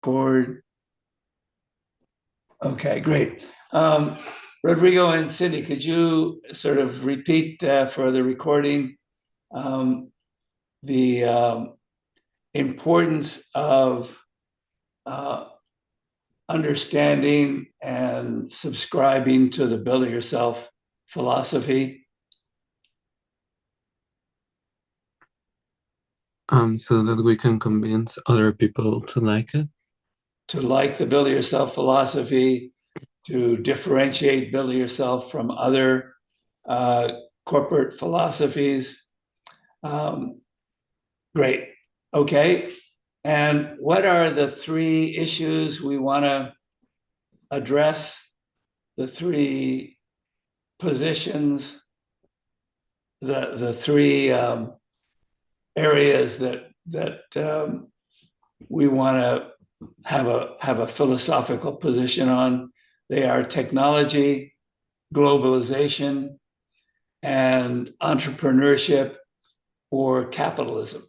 Record. Okay, great. Rodrigo and Cindy, could you sort of repeat for the recording the importance of uh, understanding and subscribing to the build it yourself philosophy? So that we can convince other people to like it. To like the build it yourself philosophy, to differentiate build it yourself from other uh, corporate philosophies. Um, Great. Okay. And what are the three issues we want to address? The three positions, the three areas that we want to have a philosophical position on. They are technology, globalization, and entrepreneurship or capitalism.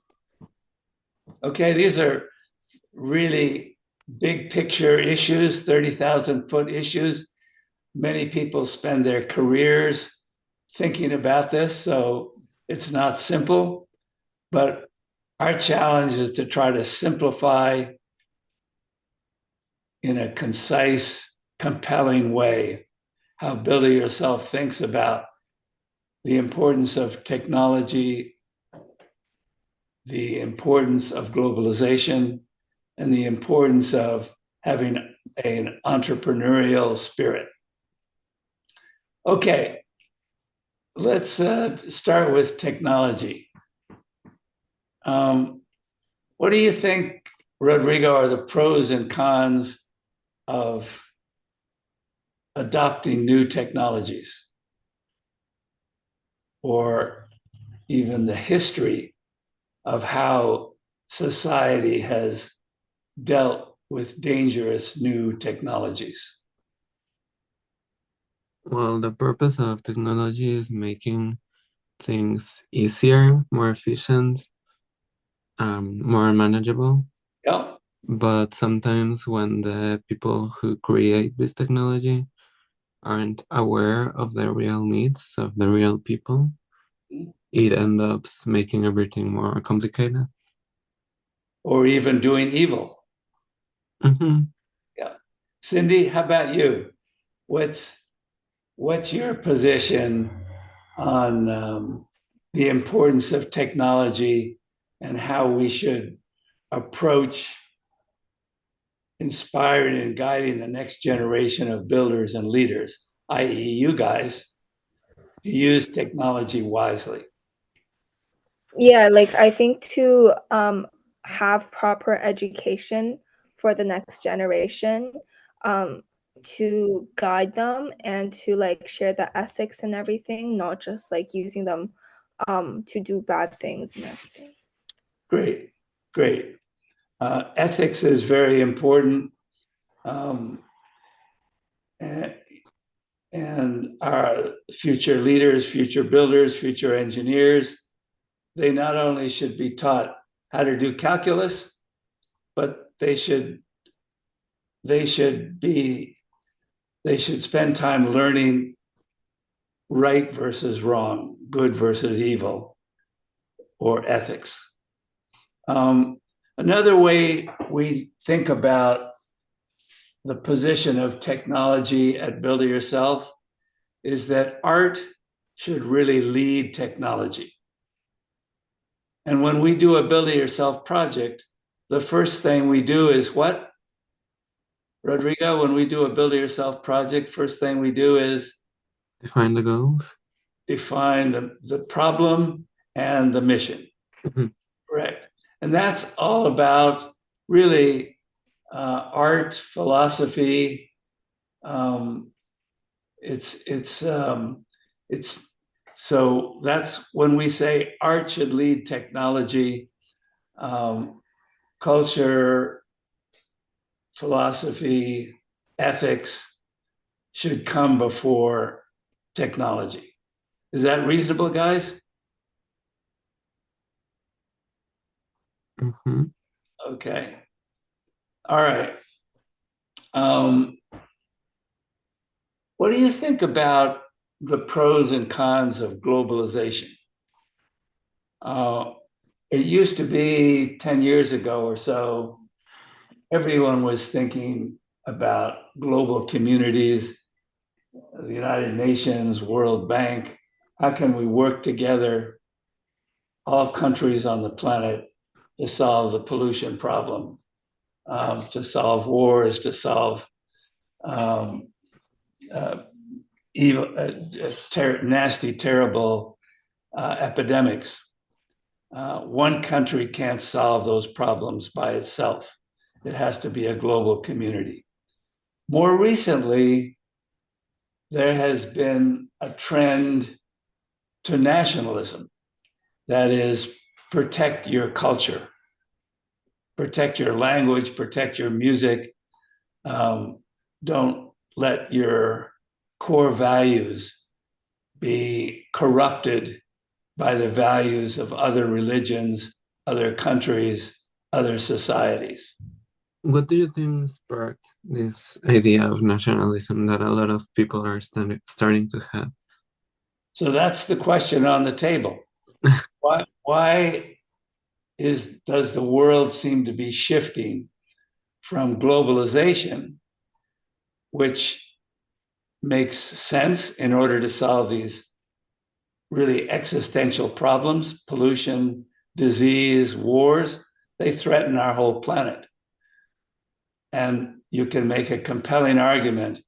Okay, these are really big picture issues, 30,000-foot issues. Many people spend their careers thinking about this, so it's not simple. But our challenge is to try to simplify in a concise, compelling way how Build It Yourself thinks about the importance of technology, the importance of globalization, and the importance of having an entrepreneurial spirit. Okay, let's start with technology. Um, what do you think, Rodrigo, are the pros and cons of adopting new technologies, or even the history of how society has dealt with dangerous new technologies? Well, the purpose of technology is making things easier, more efficient, more manageable. Yeah. But sometimes when the people who create this technology aren't aware of the real needs of the real people, it ends up making everything more complicated. Or even doing evil. Hmm. Yeah. Cindy, how about you? What's what's your position on the importance of technology and how we should approach inspiring and guiding the next generation of builders and leaders, i.e., you guys, to use technology wisely? Yeah, like I think to have proper education for the next generation, um, to guide them and to like share the ethics and everything, not just like using them to do bad things and everything. Great, great. Ethics is very important. Um, and, and our future leaders, future builders, future engineers, they not only should be taught how to do calculus, but they should be they should spend time learning right versus wrong, good versus evil, or ethics. Um, Another way we think about the position of technology at Build It Yourself is that art should really lead technology. And when we do a Build It Yourself project, the first thing we do is what? Rodrigo, when we do a Build It Yourself project, first thing we do is Define the goals. define the problem and the mission. Mhm. Correct. And that's all about really art, philosophy. Um, it's so that's when we say art should lead technology, um, culture, philosophy, ethics should come before technology. Is that reasonable, guys? Mhm. Okay. All right. Um, what do you think about the pros and cons of globalization? Uh, it used to be 10 years ago or so, everyone was thinking about global communities, the United Nations, World Bank. How can we work together, all countries on the planet, to solve the pollution problem, to solve wars, to solve um, uh, evil, nasty, terrible epidemics. One country can't solve those problems by itself. It has to be a global community. More recently, there has been a trend to nationalism. That is, protect your culture, protect your language, protect your music. Don't let your core values be corrupted by the values of other religions, other countries, other societies. What do you think sparked this idea of nationalism that a lot of people are starting to have? So that's the question on the table. Why does the world seem to be shifting from globalization, which makes sense in order to solve these really existential problems, pollution, disease, wars? They threaten our whole planet. And you can make a compelling argument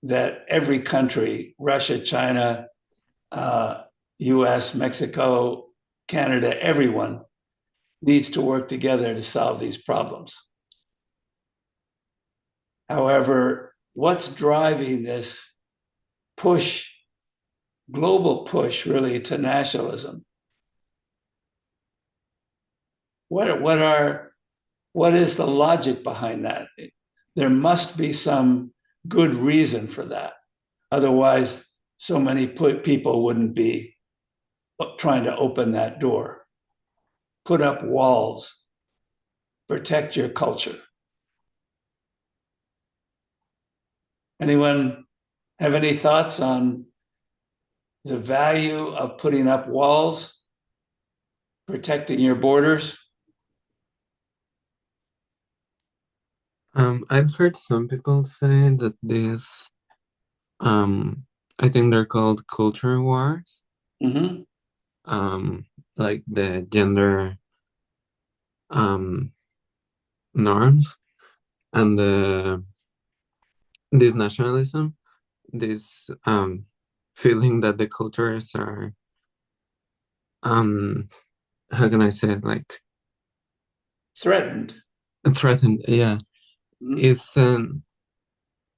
that every country, Russia, China, US, Mexico, Canada, everyone needs to work together to solve these problems. However, what's driving this push, global push, really, to nationalism? What is the logic behind that? There must be some good reason for that. Otherwise, so many people wouldn't be trying to open that door. Put up walls, protect your culture. Anyone have any thoughts on the value of putting up walls, protecting your borders? I've heard some people say that I think they're called culture wars, Mm-hmm. um, like the gender um, norms and this nationalism, this feeling that the cultures are, um, how can I say it, like Threatened. threatened. Yeah, Mm-hmm.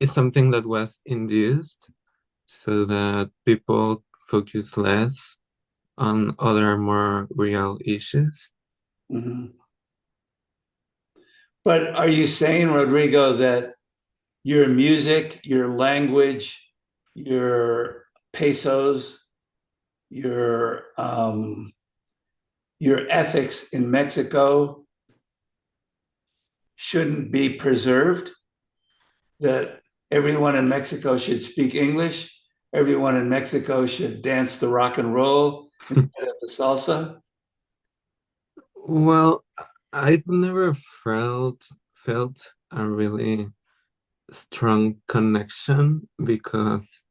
it's something that was induced so that people focus less on other more real issues. Mm-hmm. But are you saying, Rodrigo, that your music, your language, your pesos, your ethics in Mexico shouldn't be preserved? That everyone in Mexico should speak English? Everyone in Mexico should dance the rock and roll instead of the salsa? Well, I've never felt a really strong connection because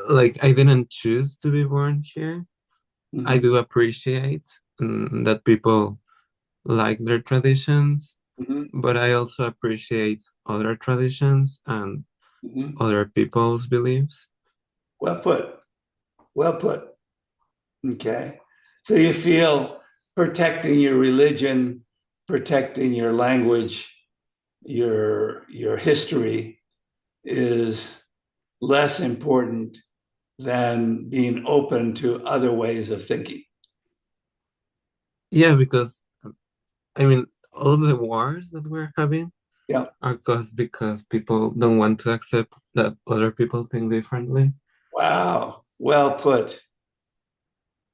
like I didn't choose to be born here. I Mm-hmm. do appreciate that people like their traditions, Mm-hmm. but I also appreciate other traditions and Mm-hmm. other people's beliefs. Well put. Well put. Okay. So you feel protecting your religion, protecting your language, your history is less important than being open to other ways of thinking. Yeah, because I mean, all of the wars that we're having Yeah. are caused because people don't want to accept that other people think differently. Wow. Well put.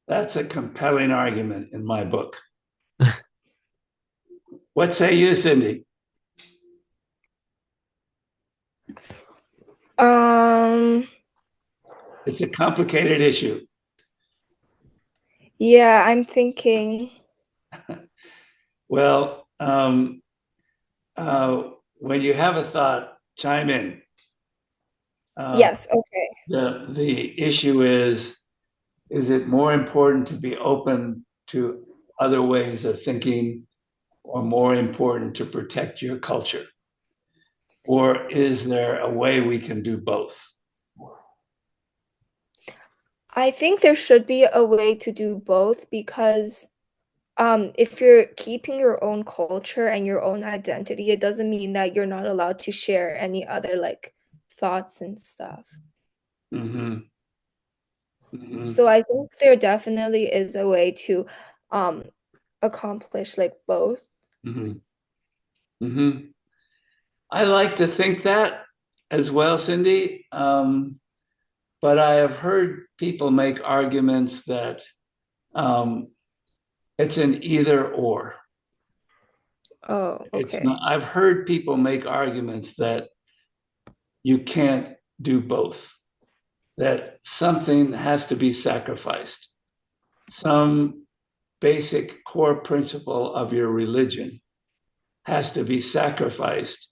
That's a compelling argument in my book. What say you, Cindy? Um, It's a complicated issue. yeah, I'm thinking. Well, when you have a thought, chime in. Uh, Yes, okay. the issue is it more important to be open to other ways of thinking or more important to protect your culture? Or is there a way we can do both? I think there should be a way to do both because if you're keeping your own culture and your own identity, it doesn't mean that you're not allowed to share any other like thoughts and stuff. Mm-hmm. Mm-hmm. So I think there definitely is a way to um accomplish like both. Mm-hmm. Mm-hmm. I like to think that as well, Cindy. But I have heard people make arguments that um, it's an either or. Oh, It's okay. not. I've heard people make arguments that you can't do both. That something has to be sacrificed. Some basic core principle of your religion has to be sacrificed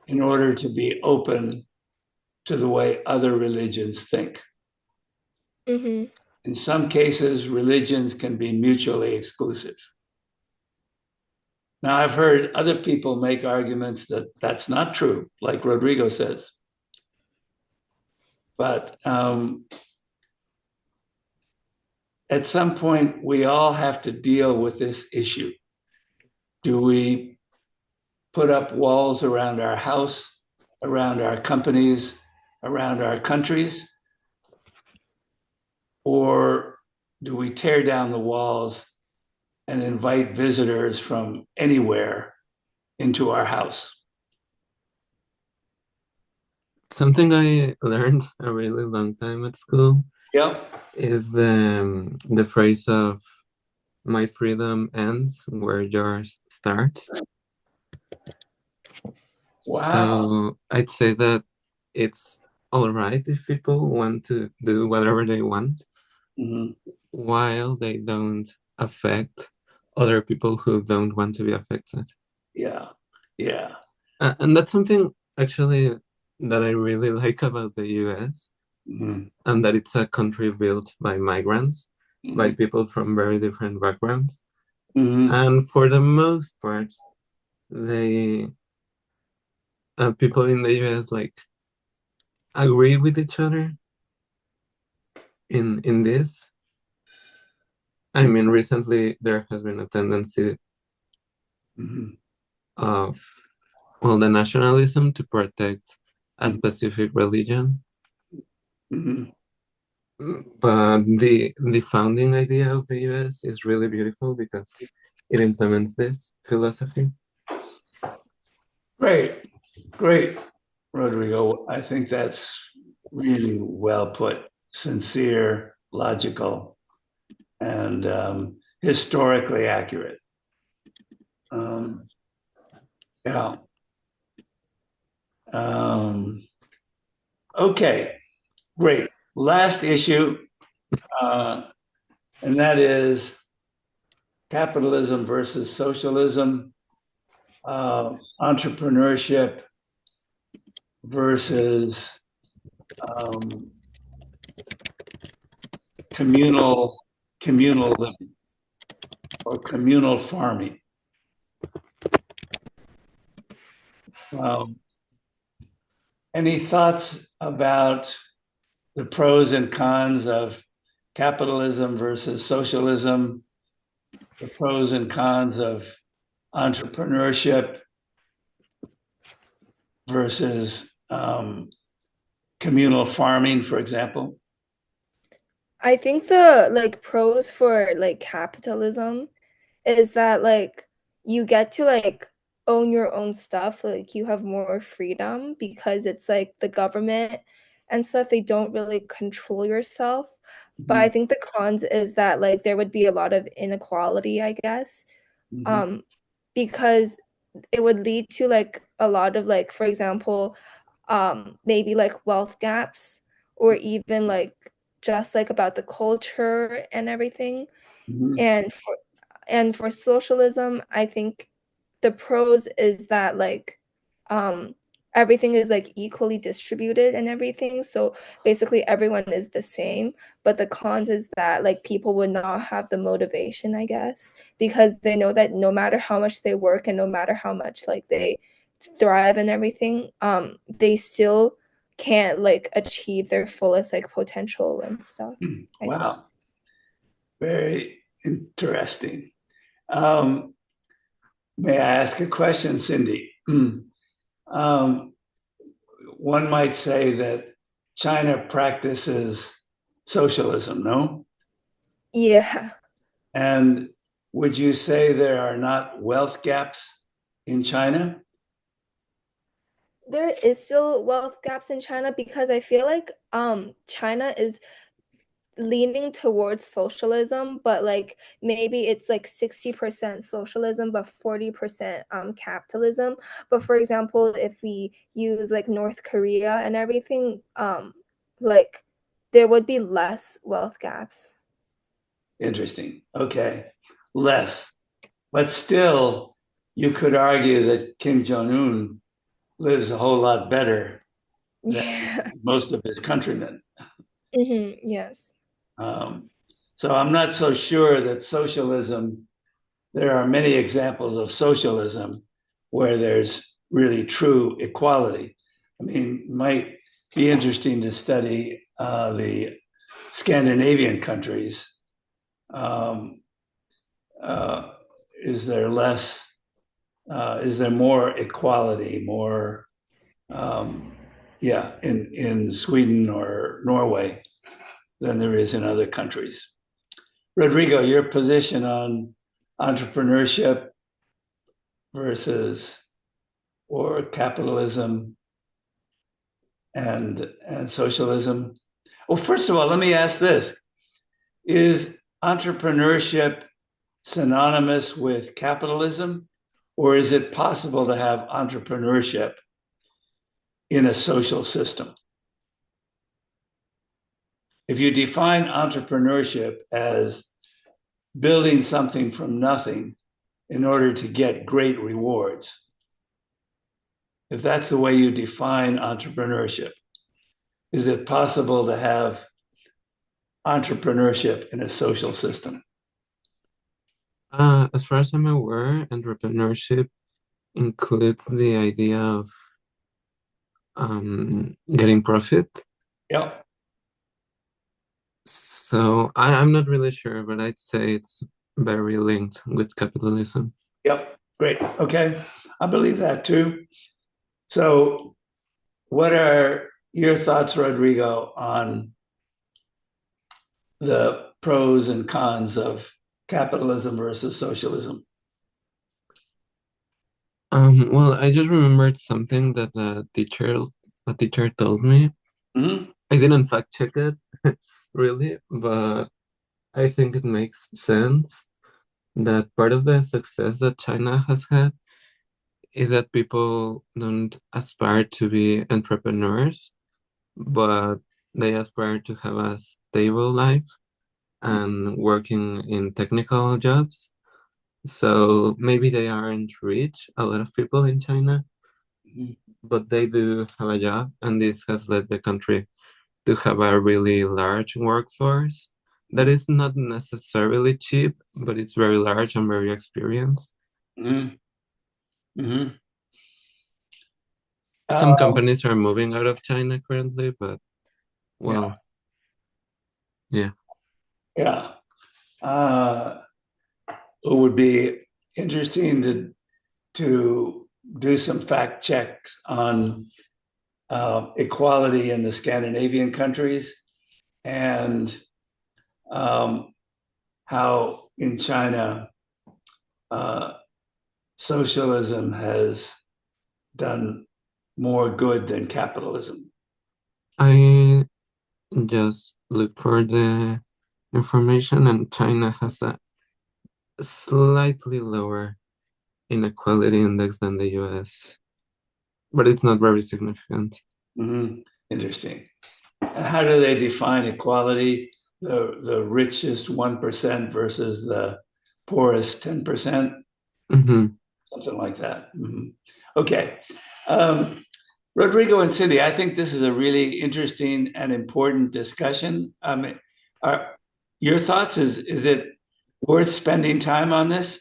in order to be open to the way other religions think. Mm-hmm. In some cases, religions can be mutually exclusive. Now, I've heard other people make arguments that that's not true, like Rodrigo says. But at some point, we all have to deal with this issue. Do we put up walls around our house, around our companies, around our countries? Or do we tear down the walls and invite visitors from anywhere into our house? Something I learned a really long time at school Yep. is the phrase of my freedom ends where yours starts. Wow. So I'd say that it's all right if people want to do whatever they want Mhm. while they don't affect other people who don't want to be affected. Yeah. Yeah. And that's something actually that I really like about the US, Mhm. and that it's a country built by migrants, by Mhm. people from very different backgrounds. Mhm. And for the most part, they people in the US like agree with each other in this. I mean, recently there has been a tendency Mhm. of, well, the nationalism to protect a Mhm. specific religion. Mhm. But the founding idea of the US is really beautiful because it implements this philosophy. Great. Great, Rodrigo. I think that's really well put, sincere, logical, and historically accurate. Um, yeah. Um, okay, great. Last issue, uh, and that is capitalism versus socialism, entrepreneurship versus um, communal communal living or communal farming. Um, any thoughts about the pros and cons of capitalism versus socialism, the pros and cons of entrepreneurship versus communal farming, for example? I think the like pros for like capitalism is that like you get to like own your own stuff, like you have more freedom because it's like the government and stuff, they don't really control yourself. But Mm-hmm. I think the cons is that like there would be a lot of inequality, I guess. Mm-hmm. Um because it would lead to like a lot of like, for example, maybe like wealth gaps, or even like just like about the culture and everything. Mhm. And for socialism, I think the pros is that like um everything is like equally distributed and everything, so basically everyone is the same. But the cons is that like people would not have the motivation, I guess, because they know that no matter how much they work and no matter how much like they thrive and everything, they still can't like achieve their fullest like potential and stuff, I think. Wow, very interesting. Um, may I ask a question, Cindy? Um, one might say that China practices socialism, no? Yeah. And would you say there are not wealth gaps in China? There is still wealth gaps in China because I feel like China is leaning towards socialism, but like maybe it's like 60% socialism but 40% capitalism. But for example, if we use like North Korea and everything, like there would be less wealth gaps. Interesting. Okay. Less. But still, you could argue that Kim Jong un lives a whole lot better than Yeah. most of his countrymen. Yes. Um, so I'm not so sure that socialism, there are many examples of socialism where there's really true equality. I mean, it might be interesting to study the Scandinavian countries. Um, uh, is there less? Is there more equality? More, um, yeah, in Sweden or Norway than there is in other countries. Rodrigo, your position on entrepreneurship versus or capitalism and socialism. Well, first of all, let me ask this: is entrepreneurship synonymous with capitalism, or is it possible to have entrepreneurship in a social system? If you define entrepreneurship as building something from nothing in order to get great rewards, if that's the way you define entrepreneurship, is it possible to have entrepreneurship in a social system? As far as I'm aware, entrepreneurship includes the idea of getting profit. Yep. So I'm not really sure, but I'd say it's very linked with capitalism. Yep. Great. Okay. I believe that too. So, what are your thoughts, Rodrigo, on the pros and cons of capitalism versus socialism? Well, I just remembered something that a teacher told me. Mm-hmm. I didn't fact check it really, but I think it makes sense that part of the success that China has had is that people don't aspire to be entrepreneurs, but they aspire to have a stable life and working in technical jobs. So maybe they aren't rich, a lot of people in China, but they do have a job, and this has led the country to have a really large workforce that is not necessarily cheap, but it's very large and very experienced. Mm-hmm. Mm-hmm. Some companies are moving out of China currently, but Yeah. well, yeah. Yeah. Uh, it would be interesting to do some fact checks on equality in the Scandinavian countries and um, how in China uh, socialism has done more good than capitalism. I just looked for the information, and China has a slightly lower inequality index than the US, but it's not very significant. Mm-hmm. Interesting. And how do they define equality? The richest 1% versus the poorest 10%, Mm-hmm. something like that. Mm-hmm. Okay. Um, Rodrigo and Cindy, I think this is a really interesting and important discussion. Are your thoughts? Is it worth spending time on this?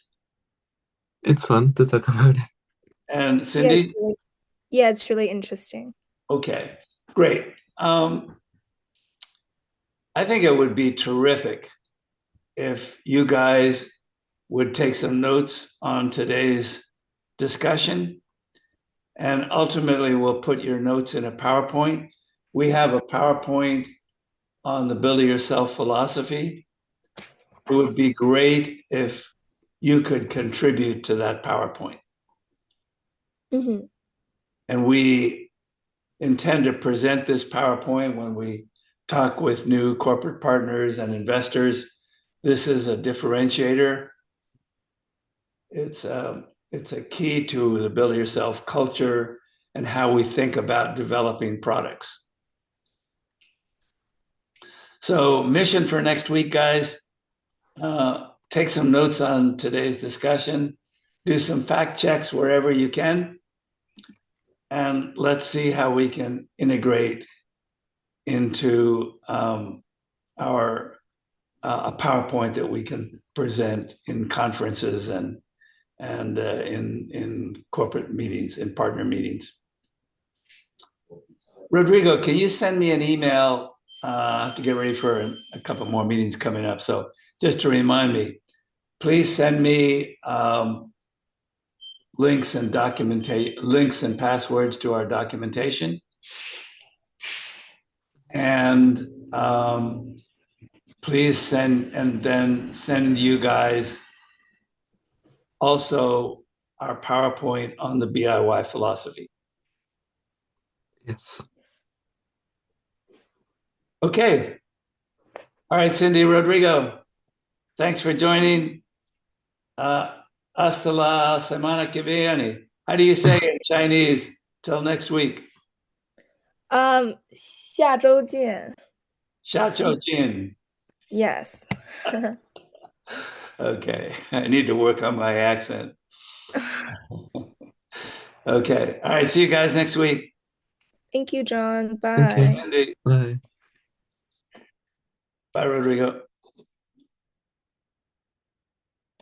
It's fun to talk about it. And Yeah, Cindy? it's really interesting. Okay, great. I think it would be terrific if you guys would take some notes on today's discussion, and ultimately we'll put your notes in a PowerPoint. We have a PowerPoint on the Build It Yourself philosophy. It would be great if you could contribute to that PowerPoint. Mm-hmm. And we intend to present this PowerPoint when we talk with new corporate partners and investors. This is a differentiator. It's a key to the Build It Yourself culture and how we think about developing products. So, mission for next week, guys. Take some notes on today's discussion, do some fact checks wherever you can, and let's see how we can integrate into our a PowerPoint that we can present in conferences and in corporate meetings, in partner meetings. Rodrigo, can you send me an email? I have to get ready for a couple more meetings coming up. So just to remind me, please send me links and passwords to our documentation, and please send you guys also our PowerPoint on the BIY philosophy. Yes. Okay. All right, Cindy, Rodrigo, thanks for joining. Hasta la semana que viene. How do you say it in Chinese? Till next week. 下周见. 下周见. Yes. Okay, I need to work on my accent. Okay, all right, see you guys next week. Thank you, John. Thank you. Bye. Cindy, Bye. bye, Rodrigo.